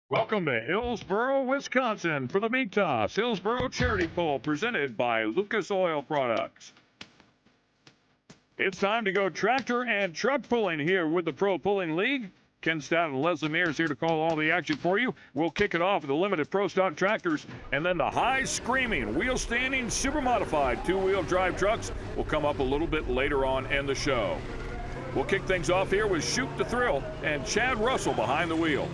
Welcome to Hillsboro, Wisconsin for the Meat Toss Hillsboro Charity Poll presented by Lucas Oil Products. It's time to go tractor and truck pulling here with the Pro Pulling League. Ken Stout and Leslie Mears here to call all the action for you. We'll kick it off with the limited Pro Stock tractors, and then the high screaming, wheel standing, super modified two-wheel drive trucks will come up a little bit later on in the show. We'll kick things off here with Shoot the Thrill and Chad Russell behind the wheel.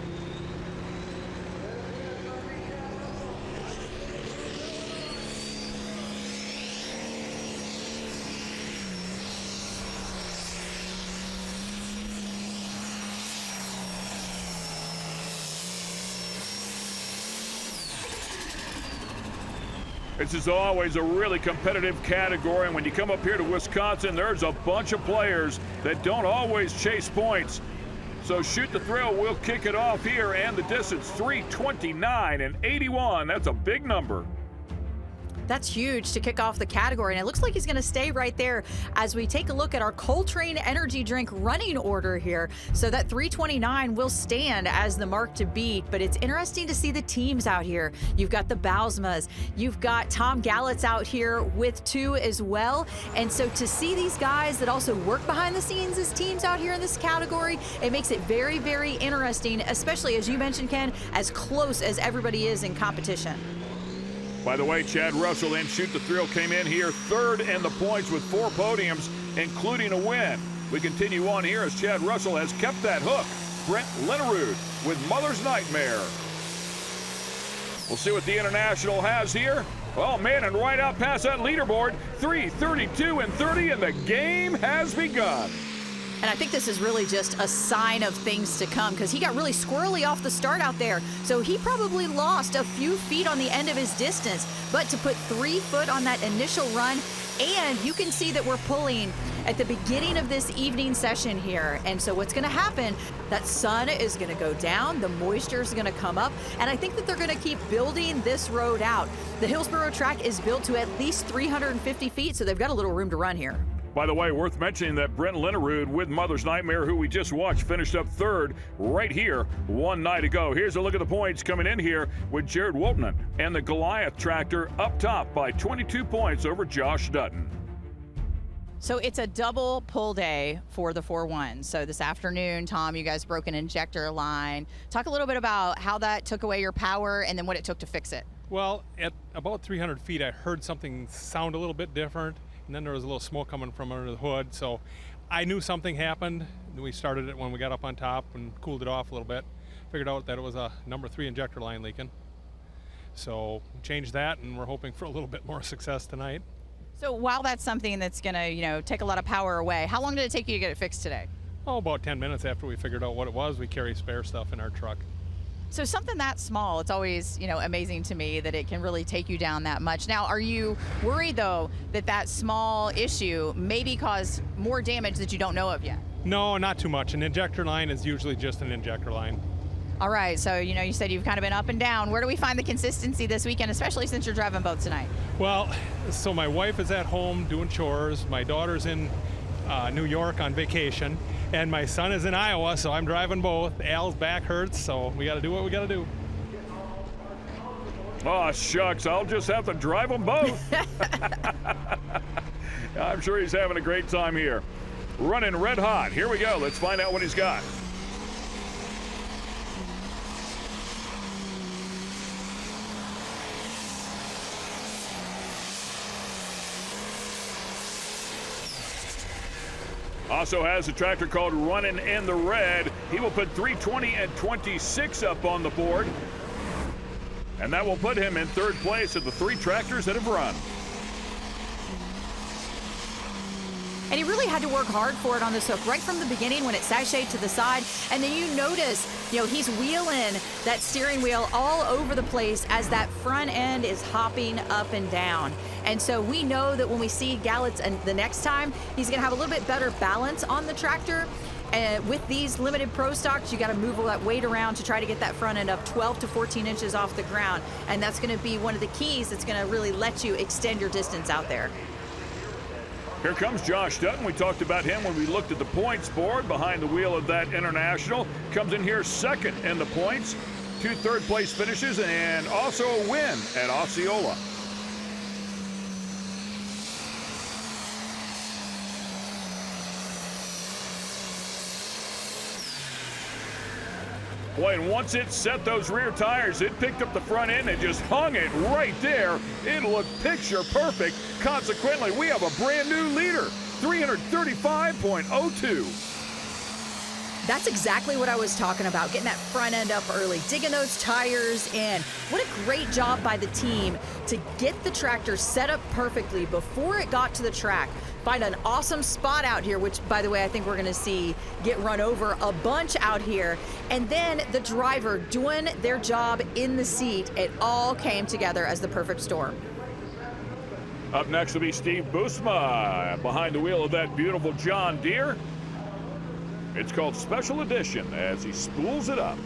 This is always a really competitive category, and when you come up here to Wisconsin, there's a bunch of players that don't always chase points. So Shoot the Thrill will kick it off here, and the distance 3:29 and 81. That's a big number. That's huge to kick off the category, and it looks like he's going to stay right there as we take a look at our Coltrane energy drink running order here. So that 3:29 will stand as the mark to beat, but it's interesting to see the teams out here. You've got the Bausmas, you've got Tom Gallett's out here with 2 as well, and so to see these guys that also work behind the scenes as teams out here in this category, it makes it very, very interesting, especially as you mentioned, Ken, as close as everybody is in competition. By the way, Chad Russell and Shoot the Thrill came in here third in the points with 4 podiums, including a win. We continue on here as Chad Russell has kept that hook. Brent Linnerud with Mother's Nightmare. We'll see what the International has here. Oh, man, and right out past that leaderboard, 3:32 and 30, and the game has begun. And I think this is really just a sign of things to come because he got really squirrely off the start out there. So he probably lost a few feet on the end of his distance. But to put 3 foot on that initial run, and you can see that we're pulling at the beginning of this evening session here. And so what's going to happen, that sun is going to go down, the moisture is going to come up, and I think that they're going to keep building this road out. The Hillsboro track is built to at least 350 feet, so they've got a little room to run here. By the way, worth mentioning that Brent Linnerud with Mother's Nightmare, who we just watched, finished up third right here one night ago. Here's a look at the points coming in here with Jared Woltman and the Goliath tractor up top by 22 points over Josh Dutton. So it's a double pull day for the 4-1. So this afternoon, Tom, you guys broke an injector line. Talk a little bit about how that took away your power and then what it took to fix it. Well, at about 300 feet, I heard something sound a little bit different. And then there was a little smoke coming from under the hood, so I knew something happened. We started it when we got up on top and cooled it off a little bit. Figured out that it was a number 3 injector line leaking. So changed that, and we're hoping for a little bit more success tonight. So while that's something that's gonna, take a lot of power away, how long did it take you to get it fixed today? Oh, about 10 minutes after we figured out what it was. We carry spare stuff in our truck. So something that small, it's always, amazing to me that it can really take you down that much. Now, are you worried, though, that that small issue maybe caused more damage that you don't know of yet? No, not too much. An injector line is usually just an injector line. All right, so, you said you've kind of been up and down. Where do we find the consistency this weekend, especially since you're driving both tonight? Well, so my wife is at home doing chores. My daughter's in New York on vacation. And my son is in Iowa, so I'm driving both. Al's back hurts, so we got to do what we got to do. Oh, shucks, I'll just have to drive them both. I'm sure he's having a great time here. Running red hot. Here we go. Let's find out what he's got. Also has a tractor called Running in the Red. He will put 3:20 and 26 up on the board. And that will put him in third place of the 3 tractors that have run. And he really had to work hard for it on this hook right from the beginning when it sashayed to the side. And then you notice, he's wheeling that steering wheel all over the place as that front end is hopping up and down. And so we know that when we see Gallett's and the next time, he's going to have a little bit better balance on the tractor. And with these limited pro stocks, you got to move all that weight around to try to get that front end up 12 to 14 inches off the ground. And that's going to be one of the keys that's going to really let you extend your distance out there. Here comes Josh Dutton. We talked about him when we looked at the points board behind the wheel of that International. Comes in here second in the points, 2 third-place finishes, and also a win at Osceola. Boy, and once it set those rear tires, it picked up the front end and just hung it right there. It looked picture perfect. Consequently, we have a brand new leader, 335.02. That's exactly what I was talking about, getting that front end up early, digging those tires in. What a great job by the team to get the tractor set up perfectly before it got to the track. Find an awesome spot out here, which, by the way, I think we're going to see get run over a bunch out here. And then the driver doing their job in the seat. It all came together as the perfect storm. Up next will be Steve Boesma behind the wheel of that beautiful John Deere. It's called Special Edition as he spools it up.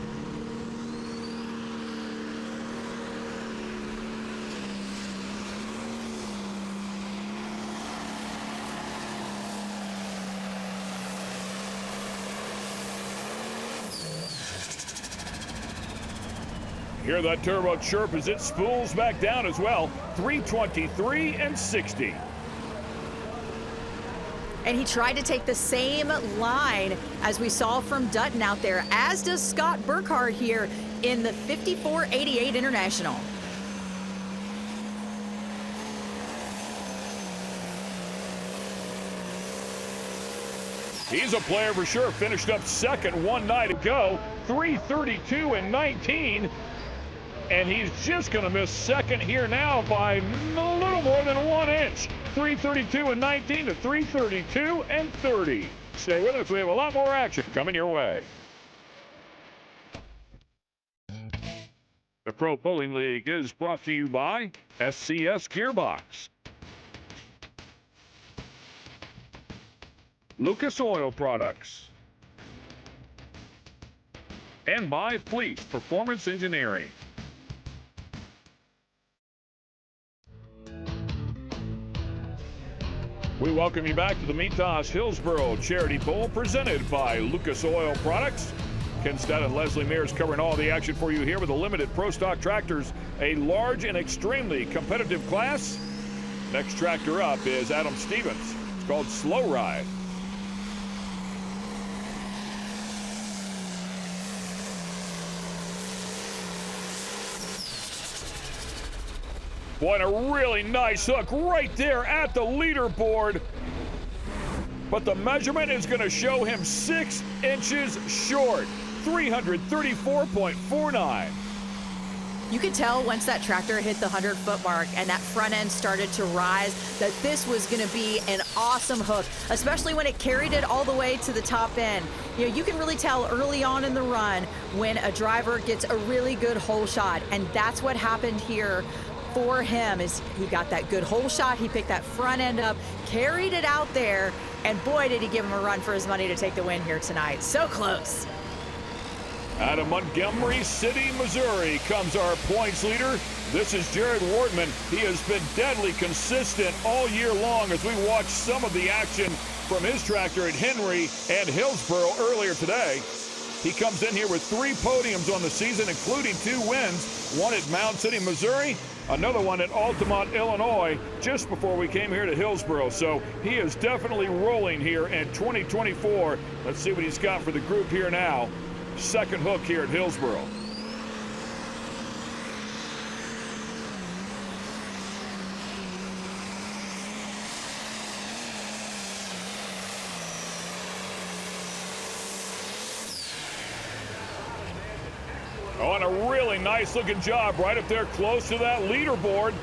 Hear that turbo chirp as it spools back down as well. 323 and 60. And he tried to take the same line as we saw from Dutton out there, as does Scott Burkhardt here in the 5488 International. He's a player for sure. Finished up second one night ago. 332 and 19. And he's just going to miss second here now by a little more than 1 inch. 332 and 19 to 332 and 30. Stay with us. We have a lot more action coming your way. The Pro Bowling League is brought to you by SCS Gearbox, Lucas Oil Products, and by Fleet Performance Engineering. We welcome you back to the Mitas Hillsboro Charity Bowl presented by Lucas Oil Products. Ken Stott and Leslie Mears covering all the action for you here with the limited Pro Stock tractors, a large and extremely competitive class. Next tractor up is Adam Stevens. It's called Slow Ride. What a really nice hook right there at the leaderboard. But the measurement is going to show him 6 inches short, 334.49. You could tell once that tractor hit the 100-foot mark and that front end started to rise that this was going to be an awesome hook, especially when it carried it all the way to the top end. You know, you can really tell early on in the run when a driver gets a really good hole shot, and that's what happened here for him. Is he got that good hole shot, he picked that front end up, carried it out there, and boy, did he give him a run for his money to take the win here tonight. So close. Out of Montgomery City, Missouri comes our points leader. This is Jared Wardman. He has been deadly consistent all year long as we watch some of the action from his tractor at Henry and Hillsboro earlier today. He comes in here with 3 podiums on the season, including 2 wins, one at Mound City, Missouri, another one at Altamont, Illinois, just before we came here to Hillsboro. So he is definitely rolling here in 2024. Let's see what he's got for the group here now. Second hook here at Hillsboro. Oh, and a really nice looking job right up there close to that leaderboard.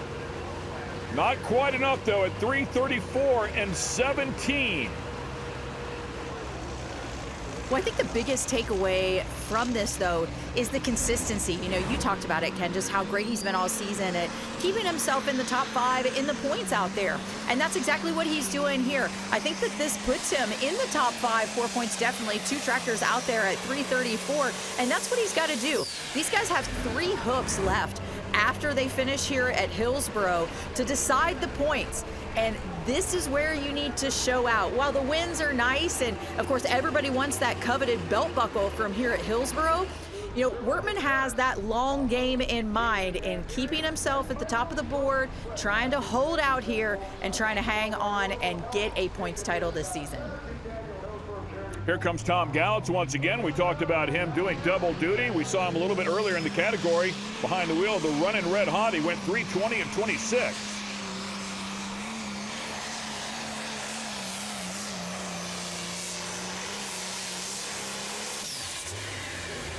Not quite enough though at 334 and 17. Well, I think the biggest takeaway from this, though, is the consistency. You know, you talked about it, Ken, just how great he's been all season at keeping himself in the top 5 in the points out there. And that's exactly what he's doing here. I think that this puts him in the top 5, 4 points definitely, 2 tractors out there at 334, and that's what he's got to do. These guys have 3 hooks left after they finish here at Hillsboro to decide the points. And this is where you need to show out. While the wins are nice, and of course everybody wants that coveted belt buckle from here at Hillsboro, you know, Wortman has that long game in mind in keeping himself at the top of the board, trying to hold out here and trying to hang on and get a points title this season. Here comes Tom Gallitz once again. We talked about him doing double duty. We saw him a little bit earlier in the category behind the wheel of the running red hot. He went 3:20 and 26.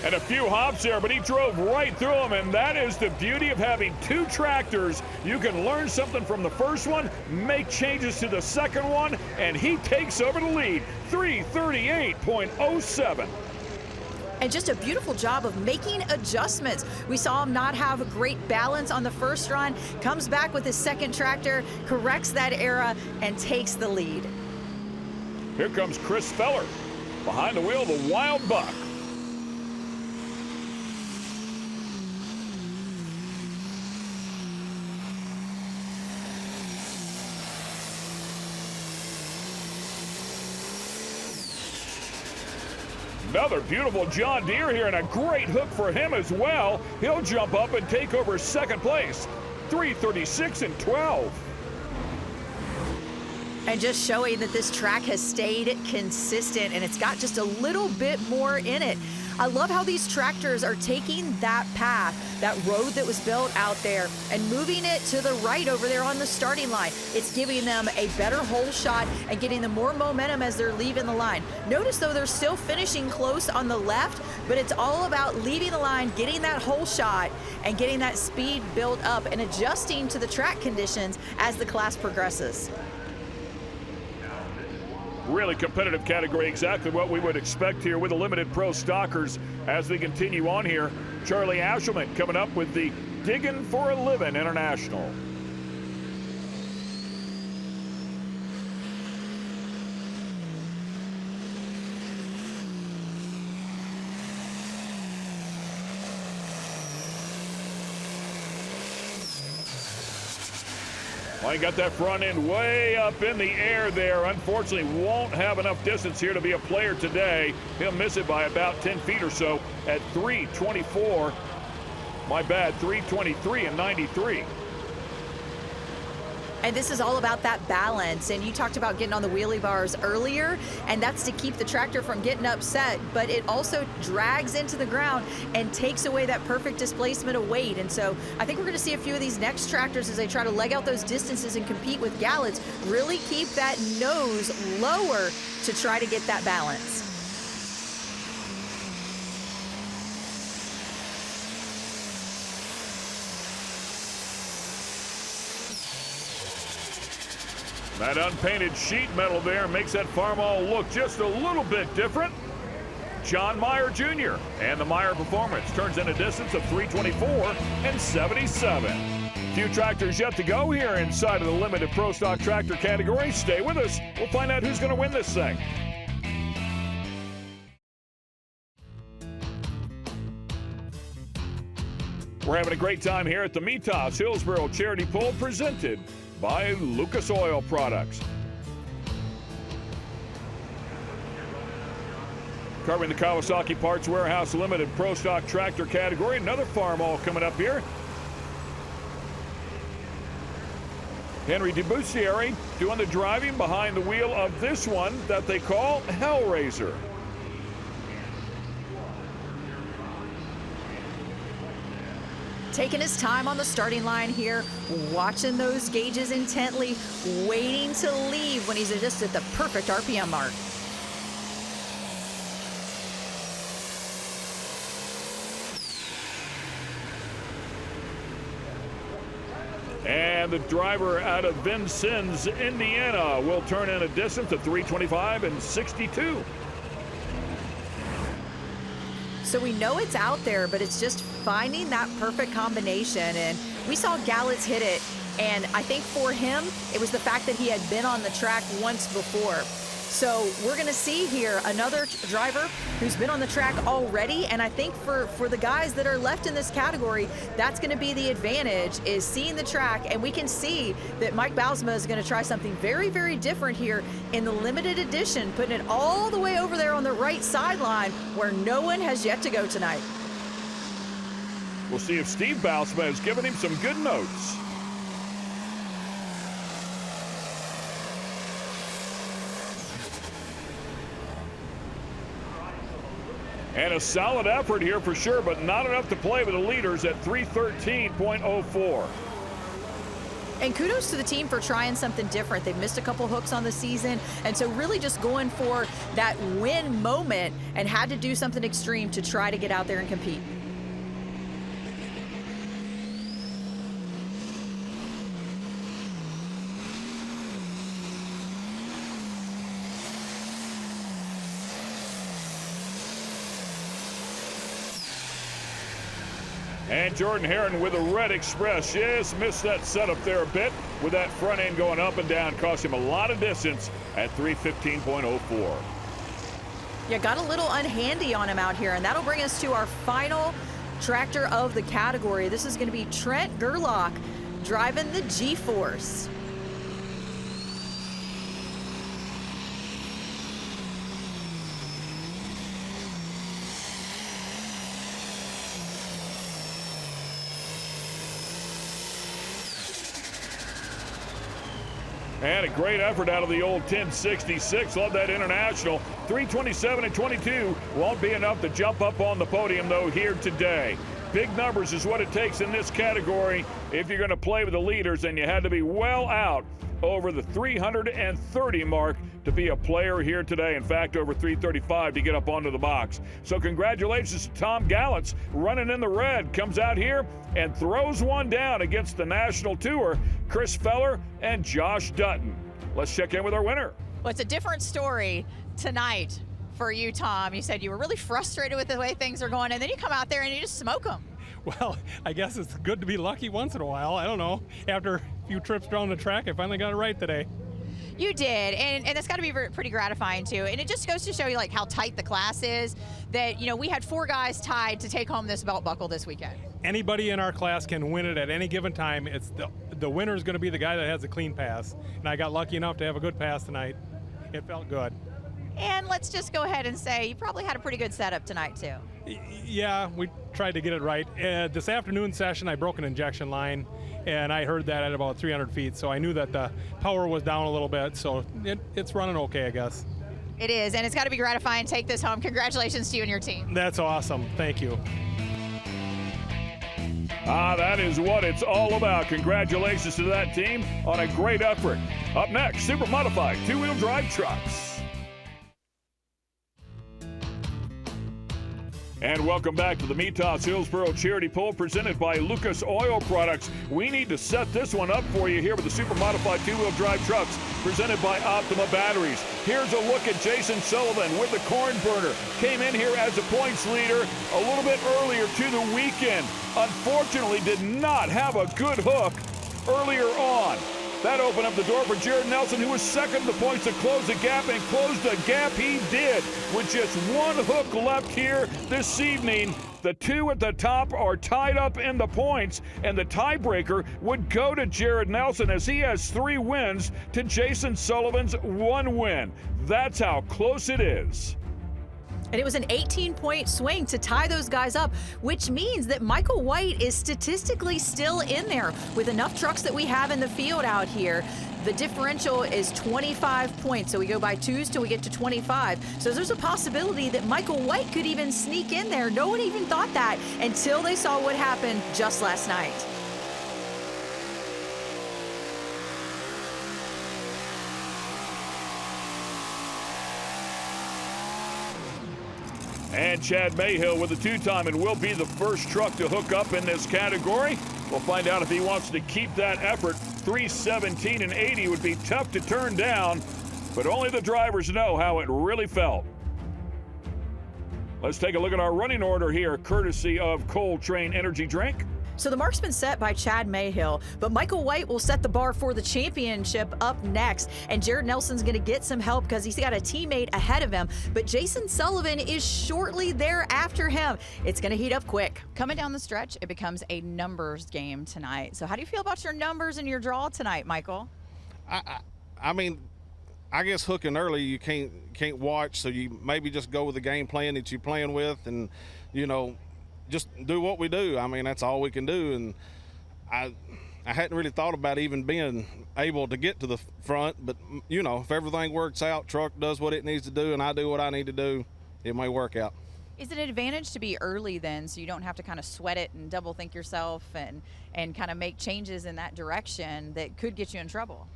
And a few hops there, but he drove right through them, and that is the beauty of having two tractors. You can learn something from the first one, make changes to the second one, and he takes over the lead, 3:38.07. And just a beautiful job of making adjustments. We saw him not have great balance on the first run, comes back with his second tractor, corrects that error, and takes the lead. Here comes Chris Feller behind the wheel of the Wild Buck. Another beautiful John Deere here, and a great hook for him as well. He'll jump up and take over second place, 3:36 and 12. And just showing that this track has stayed consistent, and it's got just a little bit more in it. I love how these tractors are taking that path, that road that was built out there, and moving it to the right over there on the starting line. It's giving them a better hole shot and getting them more momentum as they're leaving the line. Notice, though, they're still finishing close on the left, but it's all about leaving the line, getting that hole shot, and getting that speed built up and adjusting to the track conditions as the class progresses. Really competitive category, exactly what we would expect here with the limited pro stockers. As we continue on here, Charlie Ashelman coming up with the Diggin' for a Livin' International. Well, he got that front end way up in the air there. Unfortunately, won't have enough distance here to be a player today. He'll miss it by about 10 feet or so at 3:24. My bad, 3:23 and 93. And this is all about that balance. And you talked about getting on the wheelie bars earlier, and that's to keep the tractor from getting upset, but it also drags into the ground and takes away that perfect displacement of weight. And so I think we're going to see a few of these next tractors, as they try to leg out those distances and compete with Gallitz, really keep that nose lower to try to get that balance. That unpainted sheet metal there makes that Farmall look just a little bit different. John Meyer Jr. and the Meyer Performance turns in a distance of 3:24 and 77. Few tractors yet to go here inside of the limited pro stock tractor category. Stay with us. We'll find out who's going to win this thing. We're having a great time here at the Mitas Hillsboro Charity Pull, presented by Lucas Oil Products. Covering the Kawasaki Parts Warehouse Limited Pro Stock Tractor category. Another Farmall coming up here. Henry DeBussieri doing the driving behind the wheel of this one that they call Hellraiser. Taking his time on the starting line here, watching those gauges intently, waiting to leave when he's just at the perfect RPM mark. And the driver out of Vincennes, Indiana, will turn in a distance of 3:25 and 62. So we know it's out there, but it's just finding that perfect combination. And we saw Gallitz hit it, and I think for him, it was the fact that he had been on the track once before. So we're going to see here another driver who's been on the track already. And I think for the guys that are left in this category, that's going to be the advantage, is seeing the track. And we can see that Mike Bausma is going to try something very, very different here in the limited edition, putting it all the way over there on the right sideline where no one has yet to go tonight. We'll see if Steve Bausma has given him some good notes. And a solid effort here for sure, but not enough to play with the leaders at 313.04. And kudos to the team for trying something different. They've missed a couple hooks on the season, and so really just going for that win moment and had to do something extreme to try to get out there and compete. And Jordan Herron with a red express. Just missed that setup there a bit with that front end going up and down. Cost him a lot of distance at 315.04. Yeah, got a little unhandy on him out here, and that'll bring us to our final tractor of the category. This is going to be Trent Gerlach driving the G-Force. And a great effort out of the old 1066. Love that international. 327 and 22 won't be enough to jump up on the podium, though, here today. Big numbers is what it takes in this category if you're going to play with the leaders, and you had to be well out over the 330 mark to be a player here today. In fact, over 335 to get up onto the box. So congratulations to Tom Gallantz, running in the red, comes out here and throws one down against the National Tour, Chris Feller and Josh Dutton. Let's check in with our winner. Well, it's a different story tonight for you, Tom. You said you were really frustrated with the way things are going, and then you come out there and you just smoke them. Well, I guess it's good to be lucky once in a while. I don't know. After a few trips around the track, I finally got it right today. You did, and it's got to be pretty gratifying too. And it just goes to show you like how tight the class is. That, you know, we had 4 guys tied to take home this belt buckle this weekend. Anybody in our class can win it at any given time. It's the winner is going to be the guy that has a clean pass, and I got lucky enough to have a good pass tonight. It felt good. And let's just go ahead and say you probably had a pretty good setup tonight too. Yeah, we tried to get it right. This afternoon session, I broke an injection line, and I heard that at about 300 feet, so I knew that the power was down a little bit, so it's running okay, I guess. It is, and it's got to be gratifying to take this home. Congratulations to you and your team. That's awesome. Thank you. That is what it's all about. Congratulations to that team on a great effort. Up next, super modified 2-wheel drive trucks. And welcome back to the Meetos Hillsboro Charity Poll presented by Lucas Oil Products. We need to set this one up for you here with the super modified 2-wheel drive trucks presented by Optima Batteries. Here's a look at Jason Sullivan with the corn burner. Came in here as a points leader a little bit earlier to the weekend. Unfortunately, did not have a good hook earlier on. That opened up the door for Jared Nelson, who was second in the points to close the gap, and close the gap he did with just one hook left here this evening. The 2 at the top are tied up in the points, and the tiebreaker would go to Jared Nelson as he has 3 wins to Jason Sullivan's 1 win. That's how close it is. And it was an 18-point swing to tie those guys up, which means that Michael White is statistically still in there. With enough trucks that we have in the field out here, the differential is 25 points. So we go by 2s till we get to 25. So there's a possibility that Michael White could even sneak in there. No one even thought that until they saw what happened just last night. And Chad Mayhill with a 2-time and will be the first truck to hook up in this category. We'll find out if he wants to keep that effort. 317 and 80 would be tough to turn down, but only the drivers know how it really felt. Let's take a look at our running order here, courtesy of Coltrane Energy Drink. So the mark's been set by Chad Mayhill, but Michael White will set the bar for the championship up next. And Jared Nelson's going to get some help because he's got a teammate ahead of him. But Jason Sullivan is shortly there after him. It's going to heat up quick. Coming down the stretch, it becomes a numbers game tonight. So how do you feel about your numbers and your draw tonight, Michael? I mean, I guess hooking early you can't watch, so you maybe just go with the game plan that you're playing with, and just do what we do. I mean, that's all we can do. And I hadn't really thought about even being able to get to the front, but if everything works out, truck does what it needs to do, and I do what I need to do, it may work out. Is it an advantage to be early then, so you don't have to kind of sweat it and double think yourself and kind of make changes in that direction that could get you in trouble?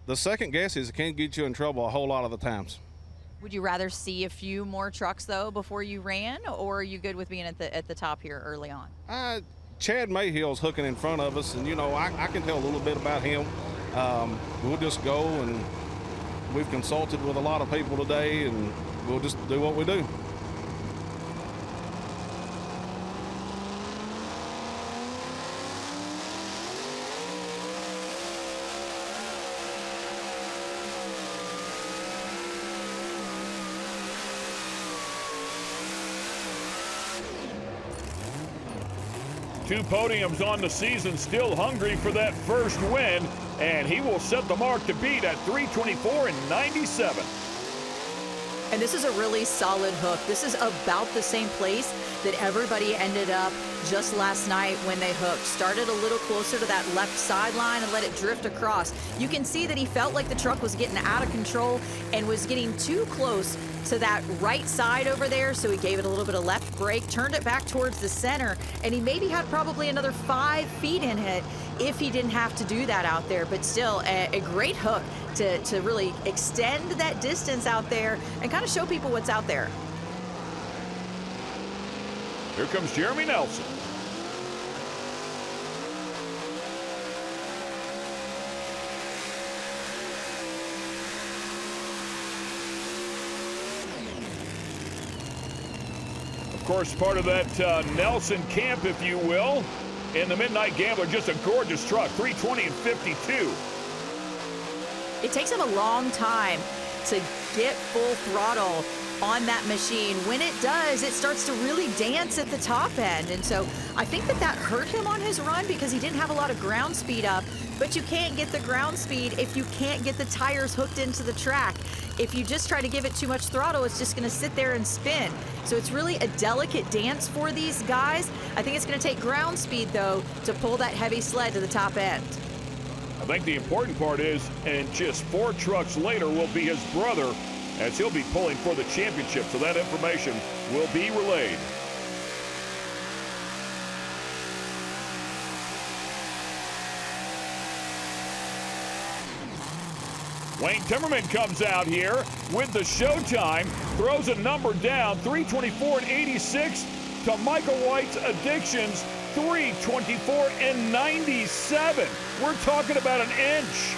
The second guesses can get you in trouble a whole lot of the times. Would you rather see a few more trucks though before you ran, or are you good with being at the top here early on? Chad Mayhill's hooking in front of us, and I can tell a little bit about him. We'll just go, and we've consulted with a lot of people today, and we'll just do what we do. Two podiums on the season, still hungry for that first win, and he will set the mark to beat at 3:24.97. And this is a really solid hook. This is about the same place that everybody ended up just last night when they hooked. Started a little closer to that left sideline and let it drift across. You can see that he felt like the truck was getting out of control and was getting too close to that right side over there, so he gave it a little bit of left brake, turned it back towards the center, and he maybe had probably another 5 feet in it if he didn't have to do that out there. But still, a great hook to really extend that distance out there and kind of show people what's out there. Here comes Jeremy Nelson. Of course, part of that Nelson camp, if you will, in the Midnight Gambler. Just a gorgeous truck, 3:20.52. It takes him a long time to get full throttle on that machine. When it does, it starts to really dance at the top end. And so I think that hurt him on his run because he didn't have a lot of ground speed up. But you can't get the ground speed if you can't get the tires hooked into the track. If you just try to give it too much throttle, it's just going to sit there and spin. So it's really a delicate dance for these guys. I think it's going to take ground speed, though, to pull that heavy sled to the top end. I think the important part is, and just 4 trucks later will be his brother, as he'll be pulling for the championship. So that information will be relayed. Wayne Timmerman comes out here with the showtime, throws a number down, 3:24.86 to Michael White's Addictions, 3:24.97. We're talking about an inch.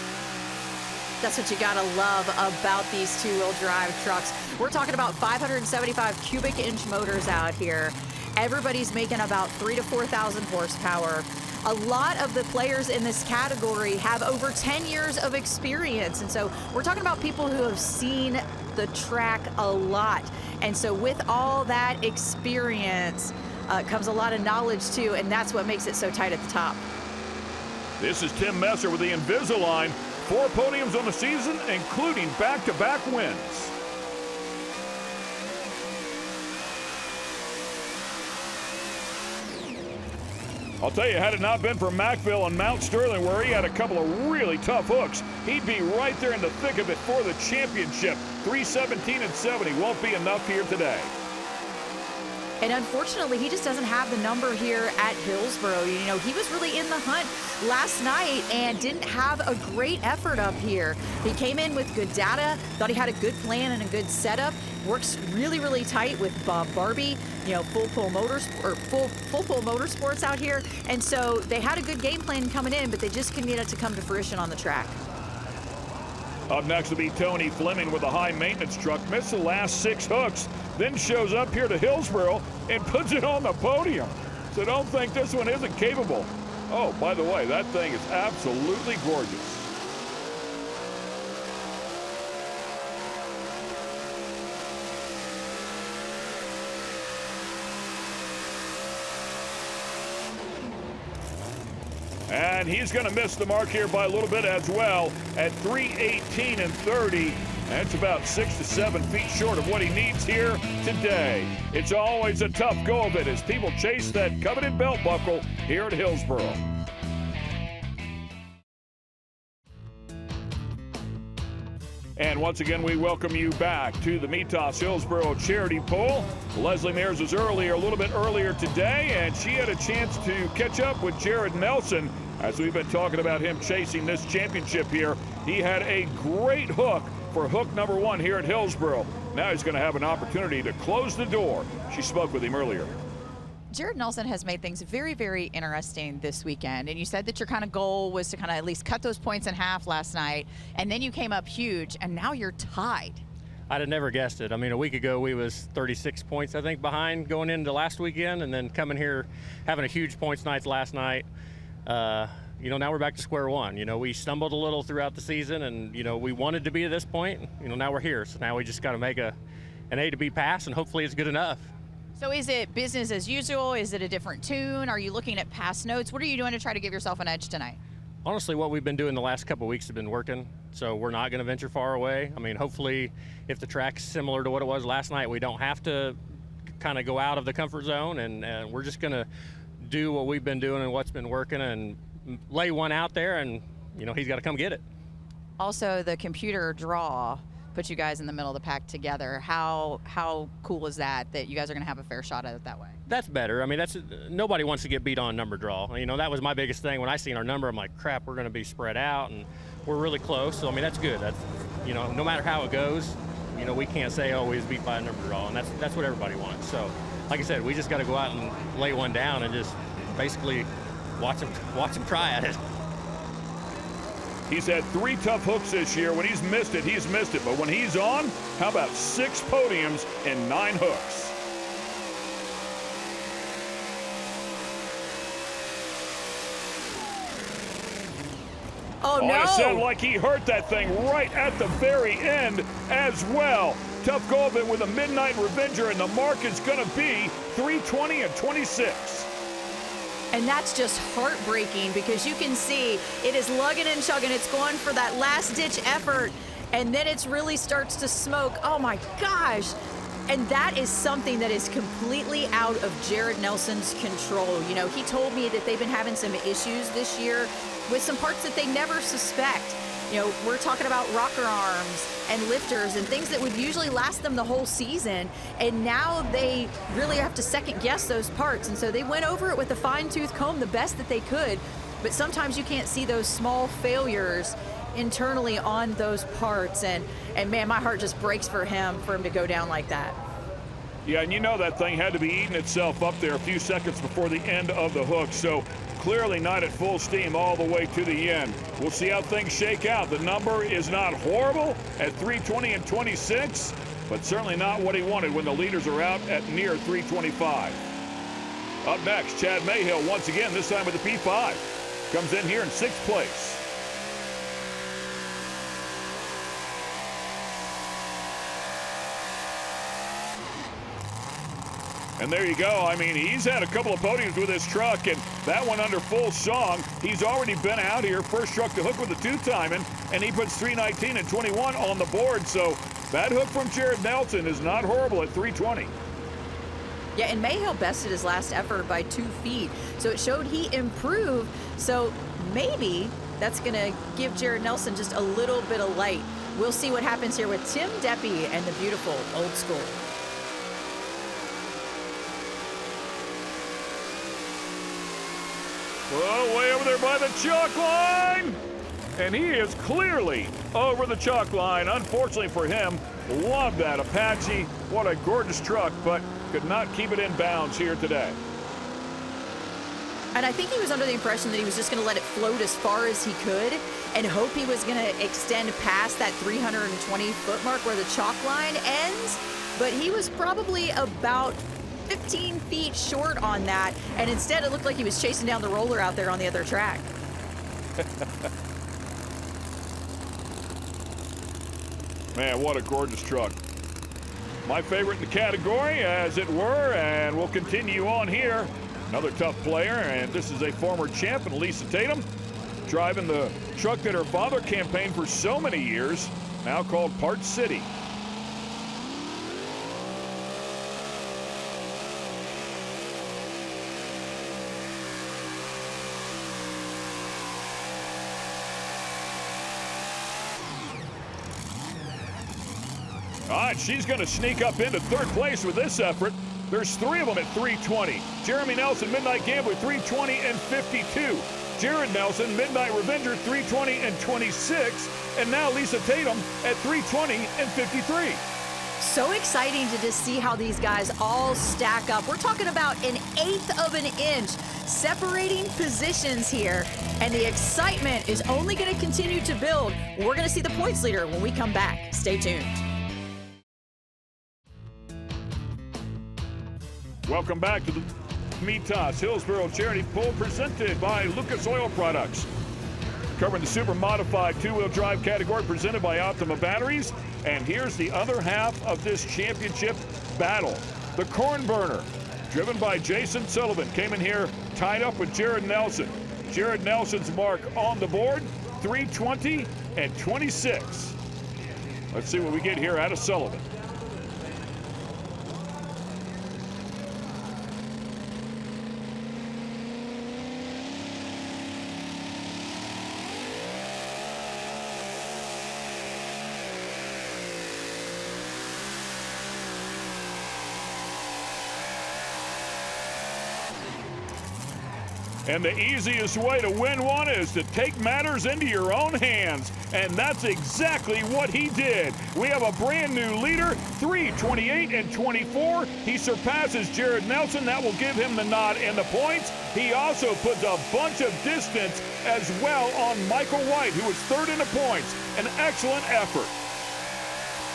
That's what you gotta love about these two-wheel drive trucks. We're talking about 575 cubic inch motors out here. Everybody's making about 3,000 to 4,000 horsepower. A lot of the players in this category have over 10 years of experience. And so we're talking about people who have seen the track a lot. And so with all that experience comes a lot of knowledge too, and that's what makes it so tight at the top. This is Tim Messer with the Invisalign. 4 podiums on the season, including back-to-back wins. I'll tell you, had it not been for Mackville and Mount Sterling, where he had a couple of really tough hooks, he'd be right there in the thick of it for the championship. 3:17.70 won't be enough here today. And unfortunately, he just doesn't have the number here at Hillsboro. You know, he was really in the hunt last night and didn't have a great effort up here. He came in with good data, thought he had a good plan and a good setup. Works really, really tight with Bob Barbie, you know, Full Pull Motorsports out here. And so they had a good game plan coming in, but they just couldn't get it to come to fruition on the track. Up next will be Tony Fleming with a high maintenance truck. Missed the last 6 hooks, then shows up here to Hillsboro and puts it on the podium. So don't think this one isn't capable. Oh, by the way, that thing is absolutely gorgeous. And he's going to miss the mark here by a little bit as well at 3:18 and 30. That's about 6 to 7 feet short of what he needs here today. It's always a tough go of it as people chase that coveted belt buckle here at Hillsboro. And once again, we welcome you back to the Mitas Hillsboro Charity Poll. Leslie Mears was a little bit earlier today, and she had a chance to catch up with Jared Nelson as we've been talking about him chasing this championship here. He had a great hook for hook number 1 here at Hillsboro. Now he's going to have an opportunity to close the door. She spoke with him earlier. Jared Nelson has made things very, very interesting this weekend. And you said that your kind of goal was to kind of at least cut those points in half last night. And then you came up huge, and now you're tied. I'd have never guessed it. I mean, a week ago we was 36 points, I think, behind going into last weekend, and then coming here having a huge points night last night. Now we're back to square one. We stumbled a little throughout the season, and, we wanted to be at this point. Now we're here. So now we just got to make an A to B pass, and hopefully it's good enough. So is it business as usual? Is it a different tune? Are you looking at past notes? What are you doing to try to give yourself an edge tonight? Honestly, what we've been doing the last couple of weeks have been working, so we're not going to venture far away. I mean, hopefully, if the track's similar to what it was last night, we don't have to kind of go out of the comfort zone, and we're just going to do what we've been doing and what's been working and lay one out there, and, he's got to come get it. Also, the computer draw put you guys in the middle of the pack together. How cool is that you guys are going to have a fair shot at it that way? That's better. I mean, nobody wants to get beat on number draw. That was my biggest thing. When I seen our number, I'm like, crap, we're going to be spread out, and we're really close. So, I mean, that's good. That's, no matter how it goes, we can't say, oh, we was beat by a number draw, and that's what everybody wants. So, like I said, we just got to go out and lay one down and just basically watch them try at it. He's had 3 tough hooks this year. When he's missed it, he's missed it. But when he's on, how about 6 podiums and 9 hooks? Oh, no. It sounded like he hurt that thing right at the very end as well. Tough go of it with a Midnight Revenger, and the mark is going to be 3:20 and 26. And that's just heartbreaking because you can see it is lugging and chugging. It's going for that last-ditch effort, and then it really starts to smoke. Oh, my gosh. And that is something that is completely out of Jared Nelson's control. He told me that they've been having some issues this year with some parts that they never suspect. We're talking about rocker arms and lifters and things that would usually last them the whole season. And now they really have to second guess those parts. And so they went over it with a fine-tooth comb the best that they could. But sometimes you can't see those small failures internally on those parts. And man, my heart just breaks for him to go down like that. Yeah, and that thing had to be eating itself up there a few seconds before the end of the hook. So clearly not at full steam all the way to the end. We'll see how things shake out. The number is not horrible at 3:20 and 26, but certainly not what he wanted when the leaders are out at near 3:25. Up next, Chad Mayhill once again, this time with the P5. Comes in here in 6th place. And there you go. I mean, he's had a couple of podiums with his truck, and that one under full song. He's already been out here, first truck to hook with a 2-timing, and he puts 3:19 and 21 on the board. So that hook from Jared Nelson is not horrible at 3:20. Yeah, and Mayhill bested his last effort by 2 feet. So it showed he improved. So maybe that's going to give Jared Nelson just a little bit of light. We'll see what happens here with Tim Deppie and the beautiful Old School. Well, way over there by the chalk line. And he is clearly over the chalk line. Unfortunately for him, love that Apache. What a gorgeous truck, but could not keep it in bounds here today. And I think he was under the impression that he was just going to let it float as far as he could and hope he was going to extend past that 320-foot mark where the chalk line ends. But he was probably about 15 feet short on that, and instead it looked like he was chasing down the roller out there on the other track. Man, what a gorgeous truck. My favorite in the category, as it were, and we'll continue on here. Another tough player, and this is a former champ, Lisa Tatum, driving the truck that her father campaigned for so many years, now called Part City. All right, she's going to sneak up into third place with this effort. There's 3 of them at 320. Jeremy Nelson, Midnight Gambler, 320 and 52. Jared Nelson, Midnight Revenger, 320 and 26. And now Lisa Tatum at 320 and 53. So exciting to just see how these guys all stack up. We're talking about an 1/8 of an inch separating positions here, and the excitement is only going to continue to build. We're going to see the points leader when we come back. Stay tuned. Welcome back to the Mitas Hillsboro Charity Poll presented by Lucas Oil Products. Covering the super modified 2-wheel drive category presented by Optima Batteries. And here's the other half of this championship battle. The Corn Burner, driven by Jason Sullivan, came in here tied up with Jared Nelson. Jared Nelson's mark on the board, 320 and 26. Let's see what we get here out of Sullivan. And the easiest way to win one is to take matters into your own hands. And that's exactly what he did. We have a brand new leader, 328 and 24. He surpasses Jared Nelson. That will give him the nod and the points. He also puts a bunch of distance as well on Michael White, who was 3rd in the points. An excellent effort.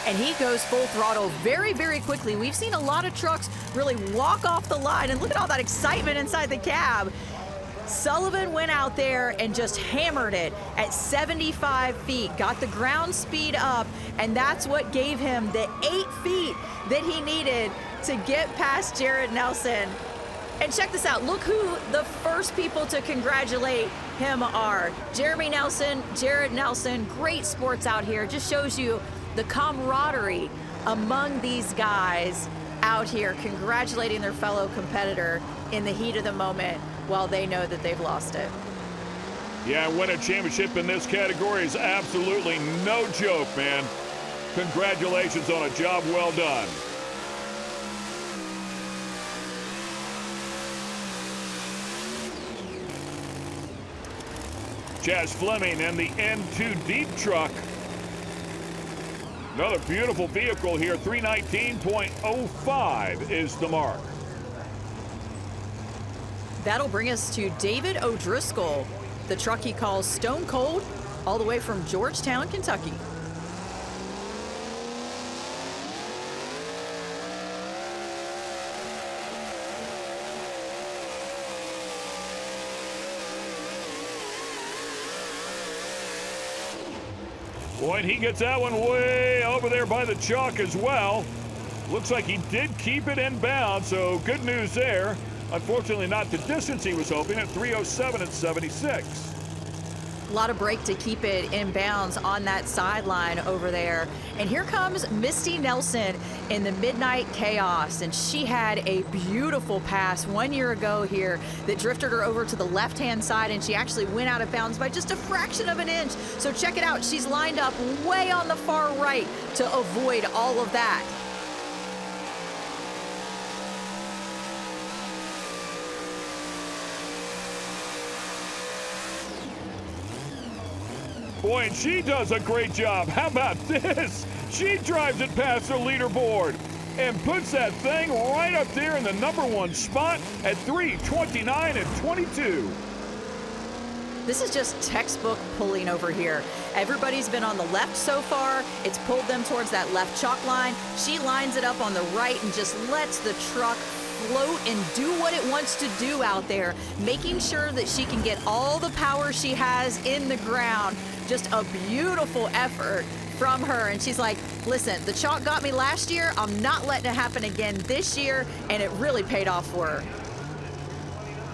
And he goes full throttle very, very quickly. We've seen a lot of trucks really walk off the line, and look at all that excitement inside the cab. Sullivan went out there and just hammered it at 75 feet, got the ground speed up, and that's what gave him the 8 feet that he needed to get past Jared Nelson. And check this out. Look who the first people to congratulate him are. Jeremy Nelson, Jared Nelson, great sports out here. Just shows you the camaraderie among these guys out here congratulating their fellow competitor in the heat of the moment while they know that they've lost it. Yeah, win a championship in this category is absolutely no joke, man. Congratulations on a job well done. Chaz Fleming and the N2 Deep truck. Another beautiful vehicle here, 319.05 is the mark. That'll bring us to David O'Driscoll, the truck he calls Stone Cold, all the way from Georgetown, Kentucky. Boy, and he gets that one way over there by the chalk as well. Looks like he did keep it in bounds, so good news there. Unfortunately, not the distance he was hoping at 307 and 76. A lot of brake to keep it in bounds on that sideline over there. And here comes Misty Nelson in the Midnight Chaos. And she had a beautiful pass 1 year ago here that drifted her over to the left-hand side, and she actually went out of bounds by just a fraction of an inch. So check it out. She's lined up way on the far right to avoid all of that. Boy, and she does a great job. How about this? She drives it past the leaderboard and puts that thing right up there in the #1 spot at 329 and 22. This is just textbook pulling over here. Everybody's been on the left so far. It's pulled them towards that left chalk line. She lines it up on the right and just lets the truck float and do what it wants to do out there, making sure that she can get all the power she has in the ground. Just a beautiful effort from her. And she's like, listen, the chalk got me last year. I'm not letting it happen again this year. And it really paid off for her.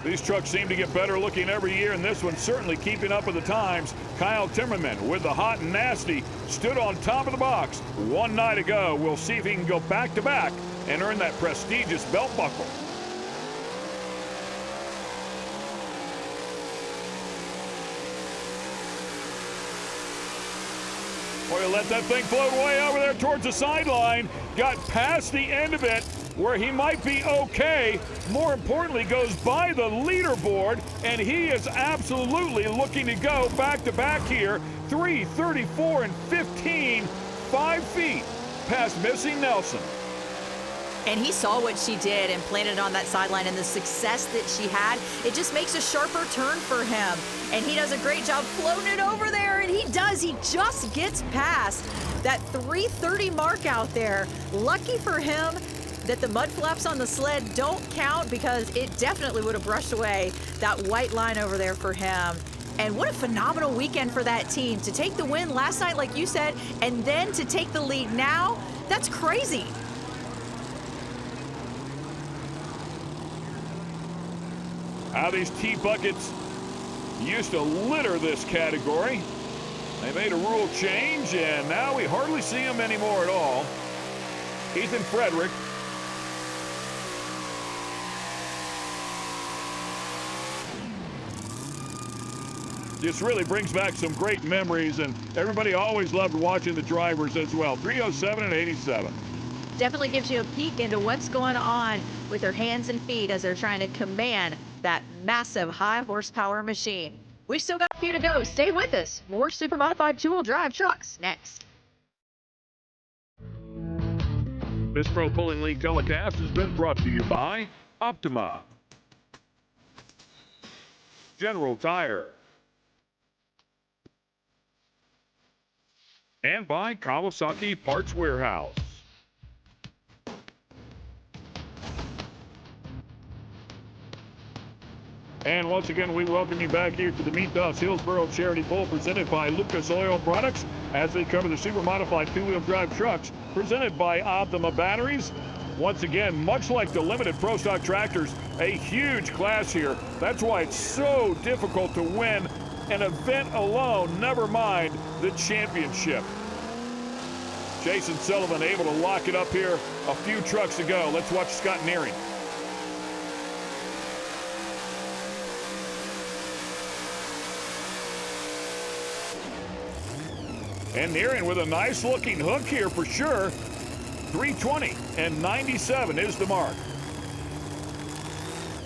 These trucks seem to get better looking every year, and this one's certainly keeping up with the times. Kyle Timmerman with the hot and nasty stood on top of the box one night ago. We'll see if he can go back-to-back and earn that prestigious belt buckle. Boy, let that thing float way over there towards the sideline. Got past the end of it, where he might be okay. More importantly, goes by the leaderboard, and he is absolutely looking to go back-to-back here. 3:34 and 15, 5 feet past Missy Nelson. And he saw what she did and planted on that sideline, and the success that she had, it just makes a sharper turn for him. And he does a great job floating it over there, and he does. He just gets past that 3:30 mark out there. Lucky for him that the mud flaps on the sled don't count, because it definitely would have brushed away that white line over there for him. And what a phenomenal weekend for that team. To take the win last night, like you said, and then to take the lead now, that's crazy. How these tea buckets used to litter this category. They made a rule change, and now we hardly see them anymore at all. Ethan Frederick. This really brings back some great memories, and everybody always loved watching the drivers as well. 3:07 and 87. Definitely gives you a peek into what's going on with their hands and feet as they're trying to command that massive high horsepower machine. We've still got a few to go. Stay with us. More super modified two-wheel drive trucks next. This Pro Pulling League telecast has been brought to you by Optima, General Tire, and by Kawasaki Parts Warehouse. And once again, we welcome you back here to the Meat Toss Hillsboro Charity Bowl presented by Lucas Oil Products as they cover the super modified two-wheel drive trucks presented by Optima Batteries. Once again, much like the limited Pro Stock tractors, a huge class here. That's why it's so difficult to win an event alone, never mind the championship. Jason Sullivan able to lock it up here. A few trucks to go. Let's watch Scott Nearing. And Nearing with a nice looking hook here for sure. 320 and 97 is the mark.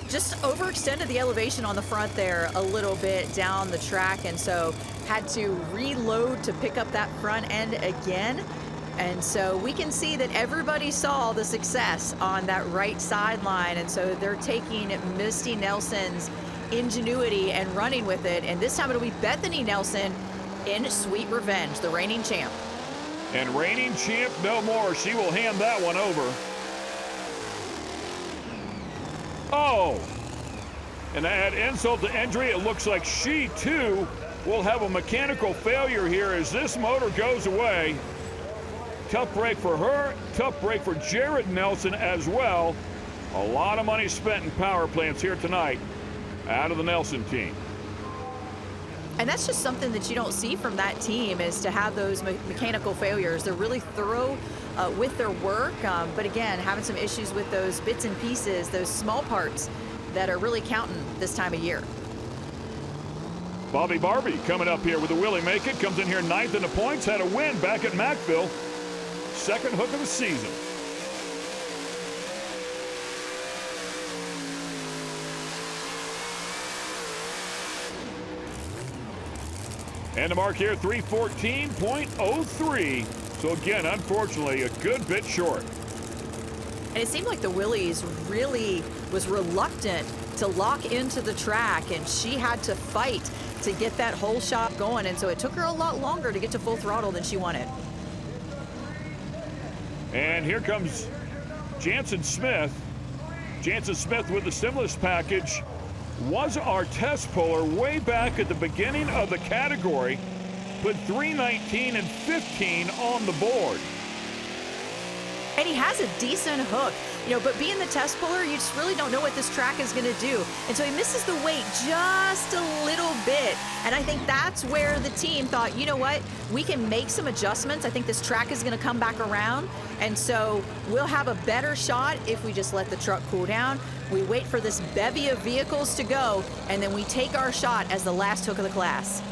Just overextended the elevation on the front there a little bit down the track, and so had to reload to pick up that front end again. And so we can see that everybody saw the success on that right sideline, and so they're taking Misty Nelson's ingenuity and running with it. And this time it'll be Bethany Nelson in Sweet Revenge, the reigning champ. And reigning champ no more. She will hand that one over. Oh! And to add insult to injury, it looks like she too will have a mechanical failure here as this motor goes away. Tough break for her, tough break for Jared Nelson as well. A lot of money spent in power plants here tonight out of the Nelson team. And that's just something that you don't see from that team, is to have those mechanical failures. They're really thorough with their work, but again, having some issues with those bits and pieces, those small parts that are really counting this time of year. Bobby Barbie coming up here with a Willie Make It, comes in here ninth in the points, had a win back at Mackville. Second hook of the season. And the mark here, 314.03. So again, unfortunately, a good bit short. And it seemed like the Willies really was reluctant to lock into the track, and she had to fight to get that whole shot going. And so it took her a lot longer to get to full throttle than she wanted. And here comes Jansen Smith Jansen Smith with the stimulus package was our test puller way back at the beginning of the category. Put 319 and 15 on the board. And he has a decent hook, but being the test puller, you just really don't know what this track is going to do. And so he misses the weight just a little bit. And I think that's where the team thought, you know what, we can make some adjustments. I think this track is going to come back around. And so we'll have a better shot if we just let the truck cool down. We wait for this bevy of vehicles to go, and then we take our shot as the last hook of the class.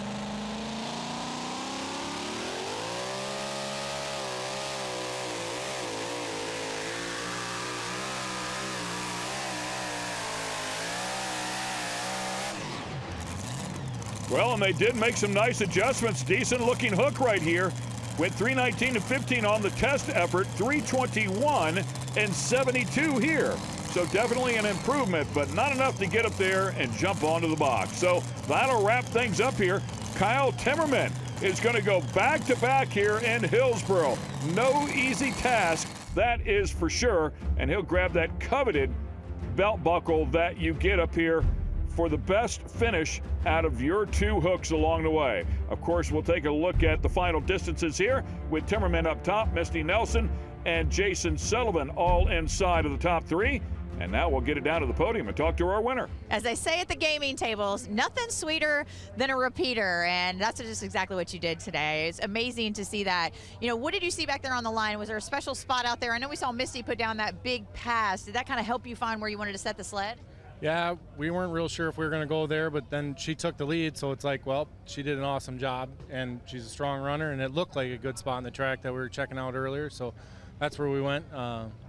Well, and they did make some nice adjustments. Decent looking hook right here. Went 319 and 15 on the test effort, 321 and 72 here. So definitely an improvement, but not enough to get up there and jump onto the box. So that'll wrap things up here. Kyle Timmerman is going to go back-to-back here in Hillsboro. No easy task, that is for sure. And he'll grab that coveted belt buckle that you get up here for the best finish out of your two hooks along the way. Of course, we'll take a look at the final distances here with Timmerman up top, Misty Nelson and Jason Sullivan all inside of the top three. And now we'll get it down to the podium and talk to our winner. As they say at the gaming tables, nothing sweeter than a repeater, and that's just exactly what you did today. It's amazing to see that. What did you see back there on the line? Was there a special spot out there? I know we saw Misty put down that big pass. Did that kind of help you find where you wanted to set the sled? Yeah, we weren't real sure if we were going to go there, but then she took the lead, so it's like, well, she did an awesome job, and she's a strong runner, and it looked like a good spot in the track that we were checking out earlier, so that's where we went.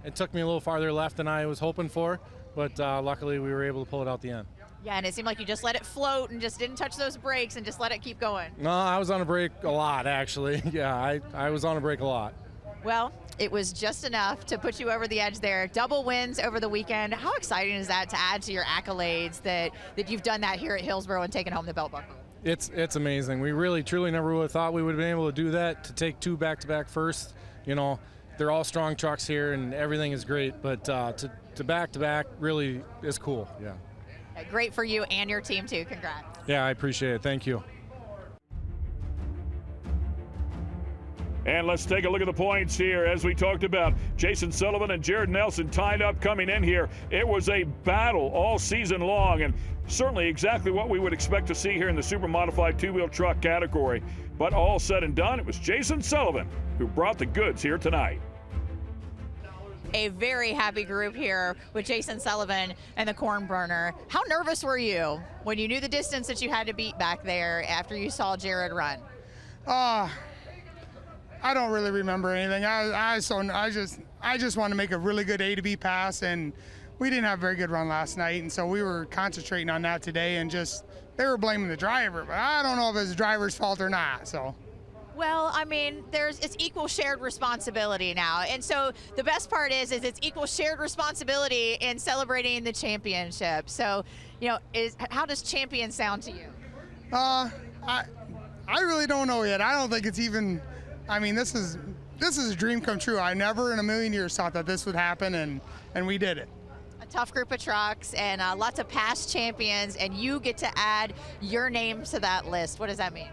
It took me a little farther left than I was hoping for, but luckily we were able to pull it out the end. Yeah, and it seemed like you just let it float and just didn't touch those brakes and just let it keep going. No, I was on a brake a lot, actually. Yeah, I was on a brake a lot. Well, it was just enough to put you over the edge there. Double wins over the weekend. How exciting is that to add to your accolades that you've done that here at Hillsboro and taken home the belt buckle? It's amazing. We really, truly never would have thought we would have been able to do that, to take two back-to-back first. They're all strong trucks here and everything is great, but to back-to-back really is cool, yeah. Great for you and your team too, congrats. Yeah, I appreciate it, thank you. And let's take a look at the points here. As we talked about, Jason Sullivan and Jared Nelson tied up coming in here. It was a battle all season long, and certainly exactly what we would expect to see here in the super modified two-wheel truck category. But all said and done, it was Jason Sullivan who brought the goods here tonight. A very happy group here with Jason Sullivan and the corn burner. How nervous were you when you knew the distance that you had to beat back there after you saw Jared run? I don't really remember anything. I just want to make a really good A to B pass, and we didn't have a very good run last night, and so we were concentrating on that today, and they were blaming the driver, but I don't know if it's the driver's fault or not. So. Well, I mean, it's equal shared responsibility now, and so the best part is it's equal shared responsibility in celebrating the championship. So, how does champion sound to you? I really don't know yet. I don't think it's even. I mean, this is a dream come true. I never in a million years thought that this would happen, and we did it. A tough group of trucks and lots of past champions, and you get to add your name to that list. What does that mean?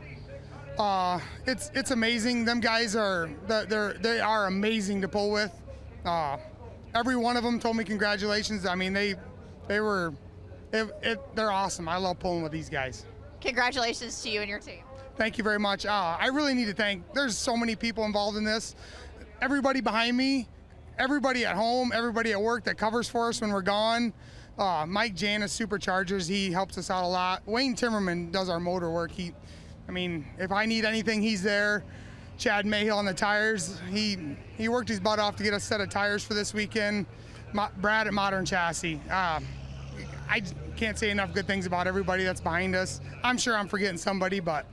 It's amazing. Them guys they are amazing to pull with. Every one of them told me congratulations. I mean, they're awesome. I love pulling with these guys. Congratulations to you and your team. Thank you very much. I really need to thank, there's so many people involved in this. Everybody behind me, everybody at home, everybody at work that covers for us when we're gone. Mike Janis, Superchargers, he helps us out a lot. Wayne Timmerman does our motor work. If I need anything, he's there. Chad Mayhill on the tires, he worked his butt off to get us a set of tires for this weekend. Brad at Modern Chassis. I can't say enough good things about everybody that's behind us. I'm sure I'm forgetting somebody, but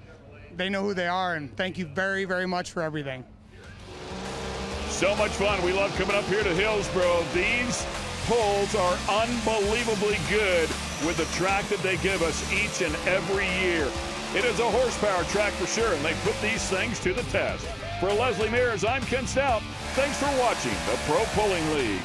they know who they are, and thank you very, very much for everything. So much fun. We love coming up here to Hillsboro. These pulls are unbelievably good with the track that they give us each and every year. It is a horsepower track for sure, and they put these things to the test. For Leslie Mears, I'm Ken Stout. Thanks for watching the Pro Pulling League.